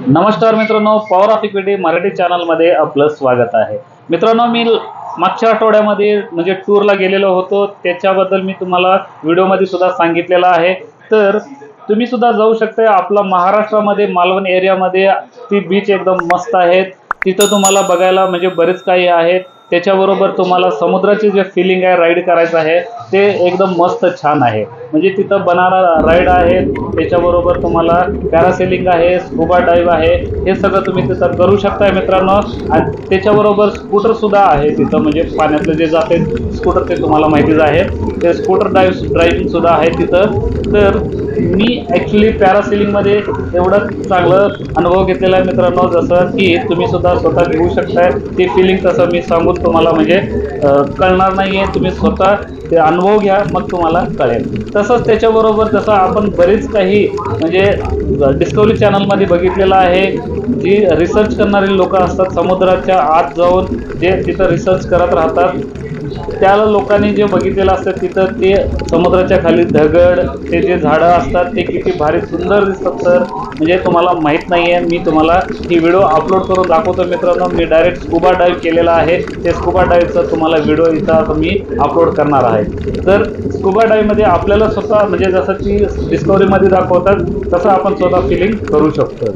नमस्कार मित्रांनो, power of equity Marathi चॅनलमध्ये आपलं स्वागत आहे. मित्रांनो, मी मागच्या आठवड्यामध्ये म्हणजे टूरला गेलेलो होतो, त्याच्याबद्दल मी तुम्हाला व्हिडिओमध्ये सुद्धा सांगितलेलं आहे. तर तुम्ही सुद्धा जाऊ शकता. आपला महाराष्ट्रामध्ये मालवण एरियामध्ये ती बीच एकदम मस्त आहेत. तिथं तुम्हाला बघायला म्हणजे बरेच काही आहेत. त्याच्याबरोबर तुम्हाला समुद्राची जे फिलिंग आहे, राईड करायचं आहे, ते एकदम मस्त छान आहे. म्हणजे तिथं बनाना राईड आहे, त्याच्याबरोबर तुम्हाला पॅरासेलिंग आहे, स्कुबा डाईव्ह आहे, हे सगळं तुम्ही तिथं करू शकताय मित्रांनो. आणि त्याच्याबरोबर स्कूटर सुद्धा आहे तिथं, म्हणजे पाण्यातलं जे जाते स्कूटर ते तुम्हाला माहितीच आहे. ते स्कूटर ड्रायव्हिंग सुद्धा आहे तिथं. तर मी ॲक्च्युली पॅरासेलिंगमध्ये एवढं चांगलं अनुभव घेतलेला आहे मित्रांनो, जसं की तुम्ही सुद्धा स्वतः घेऊ शकताय. ती फिलिंग तसं मी सांगून तुम्हाला म्हणजे कळणार नाही आहे. तुम्ही स्वतः ते अनुभव घ्या, मग तुम्हाला कळेल. तसंच त्याच्याबरोबर जसं आपण बरीच काही म्हणजे डिस्कवरी चॅनलमध्ये बघितलेलं आहे, जी रिसर्च करणारी लोक असतात, समुद्राच्या आत जाऊन जे तिथं रिसर्च करत राहतात. त्या लोकांनी जे बघितलेलं असतं तिथं ते समुद्राच्या खाली दगड, ते जे झाडं असतात ते किती भारी सुंदर दिसतात. तर म्हणजे तुम्हाला माहीत नाही आहे, मी तुम्हाला ही व्हिडिओ अपलोड करून दाखवतो मित्रांनो. मी डायरेक्ट स्कुबा डाईव्ह केलेला आहे. ते स्कुबा डाईव्हचा तुम्हाला व्हिडिओ इथं आता मी अपलोड करणार आहे. तर स्कुबा डाईव्हमध्ये आपल्याला स्वतः म्हणजे जसं की डिस्कवरीमध्ये दाखवतात तसं आपण स्वतः फिलिंग करू शकतो.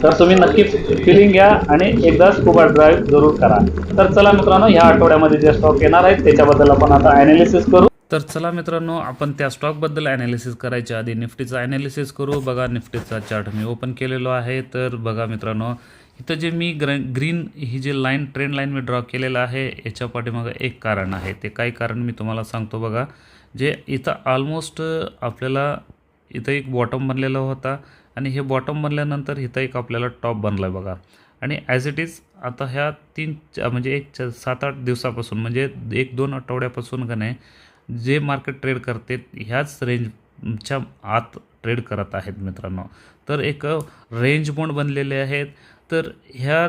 तर तुम्ही नक्की फिलिंग घ्या आणि एकदा स्कुबा ड्राईव्ह जरूर करा. तर चला मित्रांनो, ह्या आठवड्यामध्ये जे स्टॉक येणार आहेत त्याच्याबद्दल आपण आता ॲनालिसिस करू. तर चला मित्रांनो, आपण त्या स्टॉकबद्दल ॲनालिसिस करायच्या आधी निफ्टीचं ॲनालिसिस करू. बघा, निफ्टीचा चार्ट मी ओपन केलेलो आहे. तर बघा मित्रांनो, इथं जे मी ग्रीन ही जी लाईन ट्रेंड लाईन मी ड्रॉ केलेलं आहे, याच्या पाठीमागं एक कारण आहे. ते काय कारण मी तुम्हाला सांगतो. बघा, जे इथं ऑलमोस्ट आपल्याला इथं एक बॉटम बनलेला होता आणि हे बॉटम बनल्यानंतर इथं एक आपल्याला टॉप बनला आहे बघा. आणि ॲज इट इज आता ह्या म्हणजे 7-8 दिवसापासून म्हणजे 1-2 आठवड्यापासून का नाही, जे मार्केट ट्रेड करते ह्याच रेंजच्या आत ट्रेड करत आहेत मित्रांनो. तर एक रेंज मोड बनलेले आहेत. तर ह्या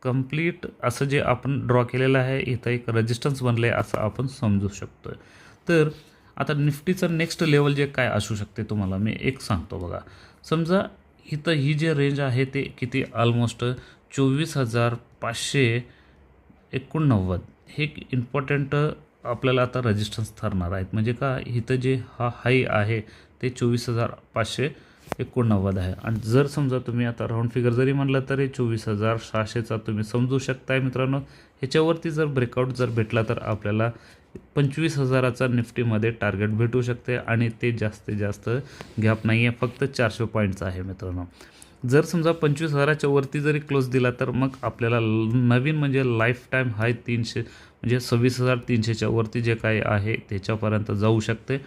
कंप्लीट असं जे आपण ड्रॉ केलेलं आहे, इथं एक रेजिस्टन्स बनलं आहे असं आपण समजू शकतो. तर आता निफ्टीचं नेक्स्ट लेवल जे काय असू शकते तुम्हाला मी एक सांगतो. बघा, समजा इथं ही जे रेंज आहे ते किती ऑलमोस्ट 24,589 हे एक इम्पॉर्टंट आपल्याला आता रेजिस्टन्स ठरणार आहेत. म्हणजे का, इथं जे हा हाई आहे ते 24,589 आहे. आणि जर समजा तुम्ही आता राऊंड फिगर जरी म्हणलं तरी 24,600चा तुम्ही समजू शकताय मित्रांनो. ह्याच्यावरती जर ब्रेकआउट जर भेटला तर आपल्याला 25,000चा निफ्टीमध्ये टार्गेट भेटू शकते. आणि ते जास्तीत जास्त गॅप नाही आहे, फक्त 400 पॉईंटचा आहे मित्रांनो. जर समजा 25,000च्या वरती जरी क्लोज दिला तर मग आपल्याला नवीन म्हणजे लाईफ टाईम हाय 300 म्हणजे 26,300च्या वरती जे काही आहे त्याच्यापर्यंत जाऊ शकते.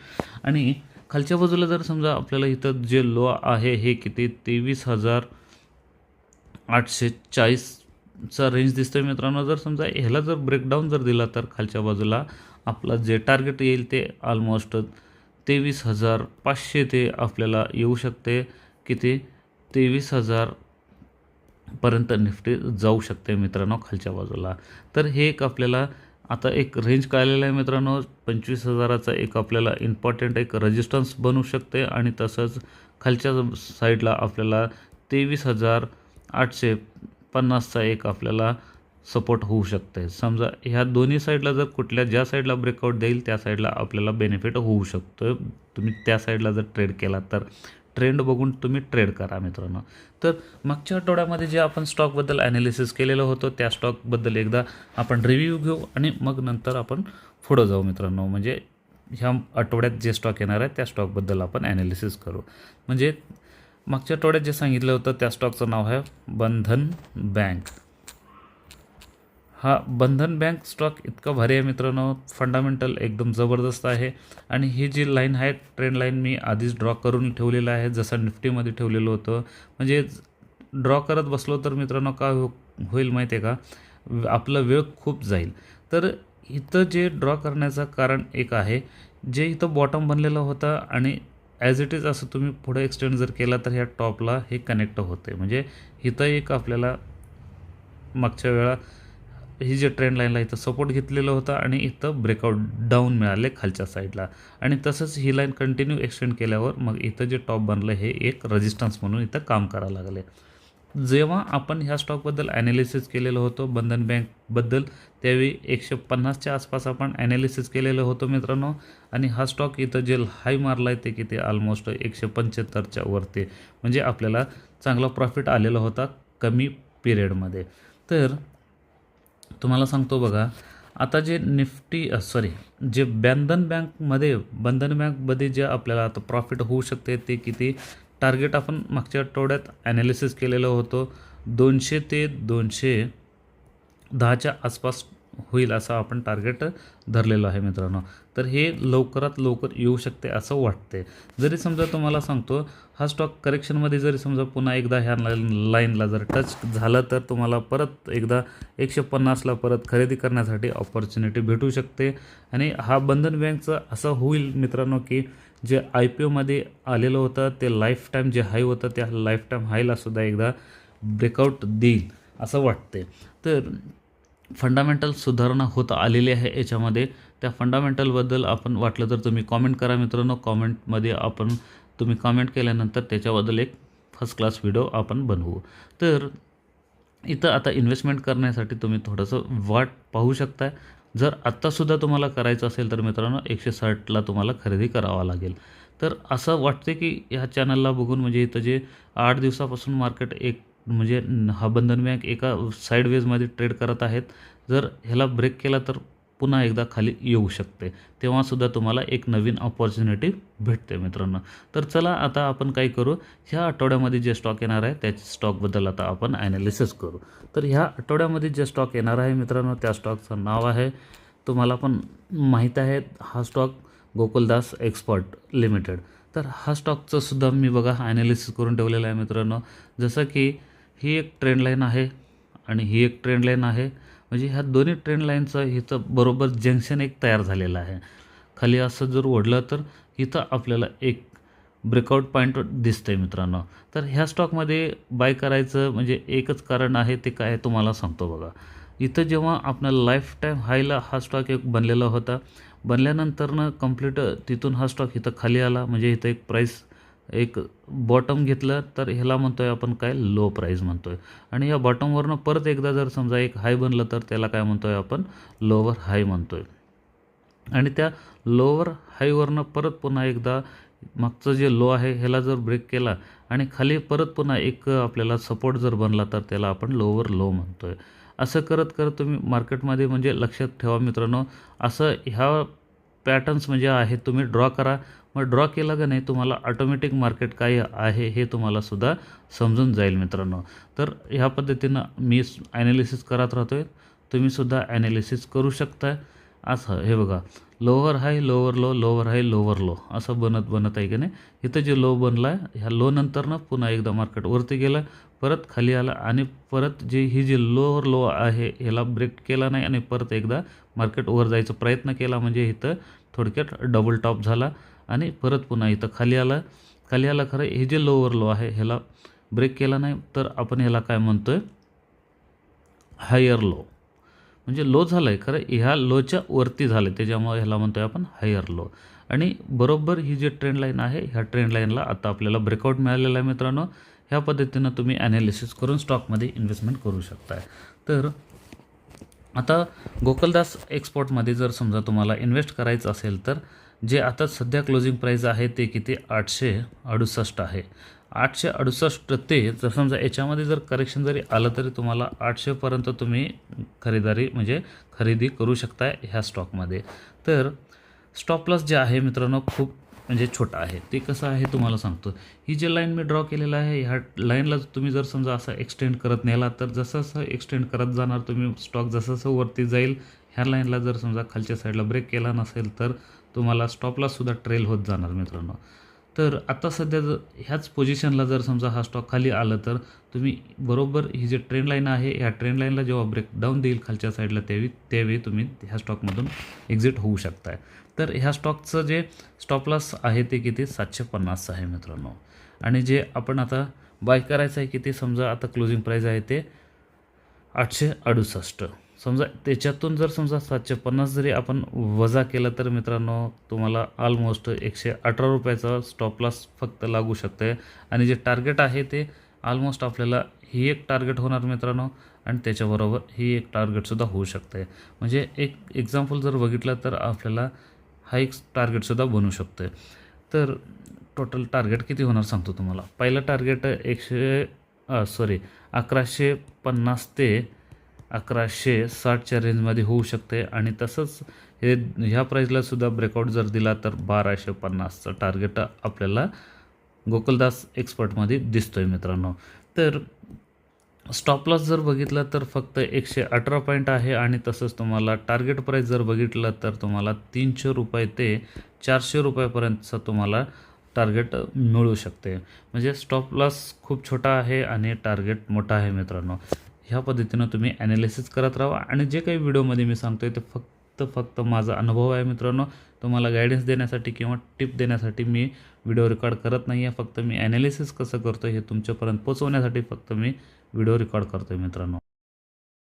आणि खालच्या बाजूला जर समजा आपल्याला इथं जे लो आहे हे किती 23,840चा रेंज दिसतोय मित्रांनो. जर समजा ह्याला जर ब्रेकडाऊन जर दिला तर खालच्या बाजूला आपलं जे टार्गेट येईल ते ऑलमोस्ट 23,500 ते आपल्याला येऊ शकते. किती 23,000 पर्यंत निफ्टी जाऊ शकते मित्रांनो खालच्या बाजूला. तर हे एक आपल्याला आता एक रेंज कळलेलं आहे मित्रांनो. 25,000चा एक आपल्याला इम्पॉर्टंट एक रेजिस्टन्स बनू शकते. आणि तसंच खालच्या साईडला आपल्याला 23,850चा एक आपल्याला सपोर्ट होऊ शकते. समजा ह्या दोन्ही साईडला जर कुठल्या ज्या साईडला ब्रेकआउट देईल त्या साईडला आपल्याला बेनिफिट होऊ शकतो. तुम्ही त्या साईडला जर ट्रेड केला तर ट्रेंड बघून तुम्ही ट्रेड करा मित्रांनो. तर मागच्या आठवड्यामध्ये जे आपण स्टॉकबद्दल ॲनालिसिस केलेलं होतं त्या स्टॉकबद्दल एकदा आपण रिव्ह्यू घेऊ आणि मग नंतर आपण पुढं जाऊ मित्रांनो. म्हणजे ह्या आठवड्यात जे स्टॉक येणार आहे त्या स्टॉकबद्दल आपण ॲनालिसिस करू. म्हणजे मागच्या आठवड्यात जे सांगितलं होतं त्या स्टॉकचं नाव आहे बंधन बँक. हा बंधन बँक स्टॉक इतका भारी आहे मित्रांनो, फंडामेंटल एकदम ज़बरदस्त आहे. आणि ही जी लाईन आहे ट्रेंड लाईन मी आधीच ड्रॉ करून ठेवलेलं आहे, जसं निफ्टीमध्ये ठेवलेलं होतं. म्हणजे ड्रॉ करत बसलो तर मित्रांनो काय होईल माहिती आहे का, आपला वेळ खूप जाईल. तर इथं जे ड्रॉ करण्याचं कारण एक आहे, जे इथं बॉटम बनलेलं होतं आणि ॲज इट इज असं तुम्ही पुढे एक्सटेंड जर केला तर ह्या टॉपला हे कनेक्ट होते. म्हणजे इथं एक आपल्याला मागच्या वेळा ही जे ट्रेंड लाईनला इथं सपोर्ट घेतलेलं होतं आणि इथं ब्रेकआउट डाऊन मिळाले खालच्या साईडला. आणि तसंच ही लाईन कंटिन्यू एक्सटेंड केल्यावर मग इथं जे टॉप बनलं हे एक रेजिस्टन्स म्हणून इथं काम करायला लागले. जेव्हा आपण ह्या स्टॉकबद्दल ॲनालिसिस केलेलं होतं बंधन बँकबद्दल, त्यावेळी 150च्या आसपास आपण ॲनालिसिस केलेलं होतं मित्रांनो. आणि हा स्टॉक इथं जे हाय मारला आहे ते किती ऑलमोस्ट 175च्या वरती, म्हणजे आपल्याला चांगला प्रॉफिट आलेला होता कमी पिरियडमध्ये. तर तुम्हाला सांगतो बघा, आता जे जे बंधन बँकमध्ये जे आपल्याला आता प्रॉफिट होऊ शकते ते किती, टार्गेट आपण मागच्या आठवड्यात ॲनालिसिस केलेलं होतं 200 ते 210च्या आसपास होईल असं आपण टार्गेट धरलेलं आहे मित्रांनो. तर हे लवकरात लवकर येऊ शकते असं वाटते. जरी समजा तुम्हाला सांगतो हा स्टॉक करेक्शनमध्ये जरी समजा पुन्हा एकदा ह्या लाईनला जर टच झालं तर तुम्हाला परत एकदा 150ला परत खरेदी करण्यासाठी ऑपॉर्च्युनिटी भेटू शकते. आणि हा बंधन बँकचं असं होईल मित्रांनो की जे IPOमध्ये आलेलं होतं ते लाईफ टाईम जे हाय होतं त्या लाईफ टाईम हायलासुद्धा एकदा ब्रेकआउट देईल असं वाटते. तर फंडामेंटल सुधारणा होत आलेली आहे याच्यामध्ये. त्या फंडामेंटलबद्दल आपण वाटलं तर तुम्ही कॉमेंट करा मित्रांनो. कॉमेंटमध्ये तुम्ही कॉमेंट केल्यानंतर त्याच्याबद्दल एक फर्स्ट क्लास व्हिडिओ आपण बनवू. तर इथं आता इन्व्हेस्टमेंट करण्यासाठी तुम्ही थोडंसं वाट पाहू शकता. जर आत्तासुद्धा तुम्हाला करायचं असेल तर मित्रांनो 160ला तुम्हाला खरेदी करावा लागेल. तर असं वाटते की ह्या चॅनलला बघून म्हणजे इथं जे 8 दिवसापासून मार्केट म्हणजे हा बंधन बँक एका साईडवेजमध्ये ट्रेड करत आहेत. जर ह्याला ब्रेक केला तर पुन्हा एकदा खाली येऊ शकते, तेव्हासुद्धा तुम्हाला एक नवीन ऑपॉर्च्युनिटी भेटते मित्रांनो. तर चला आता आपण काय करू, ह्या आठवड्यामध्ये जे स्टॉक येणार आहे त्या स्टॉकबद्दल आता आपण ॲनालिसिस करू. तर ह्या आठवड्यामध्ये जे स्टॉक येणार आहे मित्रांनो त्या स्टॉकचं नाव आहे, तुम्हाला पण माहीत आहे, हा स्टॉक गोकुलदास एक्सपोर्ट लिमिटेड. तर हा स्टॉकचं सुद्धा मी बघा ॲनालिसिस करून ठेवलेलं आहे मित्रांनो. जसं की ही एक ट्रेंड लाईन आहे आणि ही एक ट्रेंड लाईन आहे, म्हणजे ह्या दोन्ही ट्रेंड लाईनचं इथं बरोबर जंक्शन एक तयार झालेलं आहे. खाली असं जर ओढलं तर इथं आपल्याला एक ब्रेकआउट पॉईंट दिसतं आहे मित्रांनो. तर ह्या स्टॉकमध्ये बाय करायचं म्हणजे एकच कारण आहे, ते काय तुम्हाला सांगतो बघा. इथं जेव्हा आपल्याला लाईफ टाईम हायला हा स्टॉक एक बनलेला होता, बनल्यानंतरनं कंप्लीट तिथून हा स्टॉक इथं खाली आला, म्हणजे इथं एक बॉटम घेतलं तर ह्याला म्हणतो आहे आपण काय, लो प्राईस म्हणतो आहे. आणि या बॉटमवरनं परत एकदा जर समजा एक हाय बनलं तर त्याला काय म्हणतो आहे आपण, लोअर हाय म्हणतो आहे. आणि त्या लोअर हायवरनं परत पुन्हा एकदा मागचं जे लो आहे ह्याला जर ब्रेक केला आणि खाली परत पुन्हा एक आपल्याला सपोर्ट जर बनला तर त्याला आपण लोअर लो म्हणतो आहे. असं करत करत तुम्ही मार्केटमध्ये म्हणजे लक्षात ठेवा मित्रांनो, असं ह्या पॅटर्न्स म्हणजे आहे, तुम्ही ड्रॉ करा. मग ड्रॉ केला का नाही तुम्हाला ऑटोमॅटिक मार्केट काय आहे हे तुम्हाला सुद्धा समजून जाईल मित्रांनो. तर ह्या पद्धतीनं मी ॲनालिसिस करत राहतो आहे, तुम्हीसुद्धा ॲनालिसिस करू शकता. असं हे बघा, लोअर हाय लोअर लो, लोअर हाय लोअर लो असं बनत आहे की नाही. इथं जे लो बनला आहे ह्या लो नंतरनं पुन्हा एकदा मार्केट वरती गेलं, परत खाली आला आणि परत ही जी लोअर लो आहे ह्याला ब्रेक केला नाही आणि परत एकदा मार्केट वर जायचा प्रयत्न केला, म्हणजे इथं थोडक्यात डबल टॉप झाला आणि परत पुन्हा इथं खाली आला खरं. हे जे लोअर लो आहे ह्याला ब्रेक केला नाही तर आपण ह्याला काय म्हणतो आहे, हायर लो. म्हणजे लो झालं आहे खरं, ह्या लोच्या वरती झालं आहे, त्याच्यामुळे ह्याला म्हणतो आहे आपण हायर लो. आणि बरोबर ही जी ट्रेंड लाईन आहे ह्या ट्रेंड लाईनला आता आपल्याला ब्रेकआउट मिळालेला आहे मित्रांनो. ह्या पद्धतीनं तुम्ही ॲनालिसिस करून स्टॉकमध्ये इन्व्हेस्टमेंट करू शकताय. तर आता गोकुलदास एक्सपोर्टमध्ये जर समजा तुम्हाला इन्व्हेस्ट करायचं असेल तर जे आता सध्या क्लोजिंग प्राईस आहे ते किती, 868 आहे. 868 ते जर समजा याच्यामध्ये जर करेक्शन जरी आलं तरी तुम्हाला 800पर्यंत तुम्ही खरेदी करू शकता ह्या स्टॉकमध्ये. तर स्टॉप लॉस जे आहे मित्रांनो खूप म्हणजे छोटा आहे. ते कसं आहे तुम्हाला सांगतो, ही जी लाईन मी ड्रॉ केलेलं आहे ह्या लाईनला तुम्ही जर समजा असं एक्सटेंड करत नेला तर जसं एक्सटेंड करत जाणार तुम्ही स्टॉक जसं वरती जाईल, ह्या लाईनला जर समजा खालच्या साईडला ब्रेक केला नसेल तर तुम्हाला स्टॉप लॉससुद्धा ट्रेल होत जाणार मित्रांनो. तर आता सध्या ह्याच पोझिशनला जर समजा हा स्टॉक खाली आलं तर तुम्ही बरोबर ही जी ट्रेंड लाईन आहे ह्या ट्रेंड लाईनला जेव्हा ब्रेकडाऊन देईल खालच्या साईडला त्यावेळी तुम्ही ह्या स्टॉकमधून एक्झिट होऊ शकताय. तर ह्या स्टॉकचं जे स्टॉप लॉस आहे ते किती, 750 आहे मित्रांनो. आणि जे आपण आता बाय करायचं आहे किती, समजा आता क्लोजिंग प्राईस आहे ते 868. समजा त्याच्यातून जर समजा 750 जरी आपण वजा केलं तर मित्रांनो तुम्हाला ऑलमोस्ट 118 रुपयाचा स्टॉप लॉस फक्त लागू शकतं आहे. आणि जे टार्गेट आहे ते ऑलमोस्ट आपल्याला ही एक टार्गेट होणार मित्रांनो आणि त्याच्याबरोबर ही एक टार्गेटसुद्धा होऊ शकते. म्हणजे एक एक्झाम्पल जर बघितलं तर आपल्याला हा एक टार्गेटसुद्धा बनू शकतो. तर टोटल टार्गेट किती होणार सांगतो तुम्हाला. पहिलं टार्गेट 1150 ते 1160च्या रेंजमध्ये होऊ शकते आणि तसंच ह्या प्राईजला सुद्धा ब्रेकआउट जर दिला तर 1250चं टार्गेट आपल्याला गोकुलदास एक्सपर्टमध्ये दिसतोय मित्रांनो. तर स्टॉप लॉस जर बघितलं तर फक्त 118 पॉईंट आहे आणि तसंच तुम्हाला टार्गेट प्राईस जर बघितलं तर तुम्हाला 300 रुपये ते 400 रुपयापर्यंतचं तुम्हाला टार्गेट मिळू शकते. म्हणजे स्टॉप लॉस खूप छोटा आहे आणि टार्गेट मोठा आहे मित्रांनो. ह्या पद्धतीनं तुम्ही ॲनालिसिस करत राहा आणि जे काही व्हिडिओमध्ये मी सांगतो आहे ते फक्त माझा अनुभव आहे मित्रांनो. तुम्हाला गायडन्स देण्यासाठी किंवा टिप देण्यासाठी मी व्हिडिओ रेकॉर्ड करत नाही आहे. फक्त मी ॲनालिसिस कसं करतो हे तुमच्यापर्यंत पोहोचवण्यासाठी फक्त मी व्हिडिओ रेकॉर्ड करतो आहे मित्रांनो.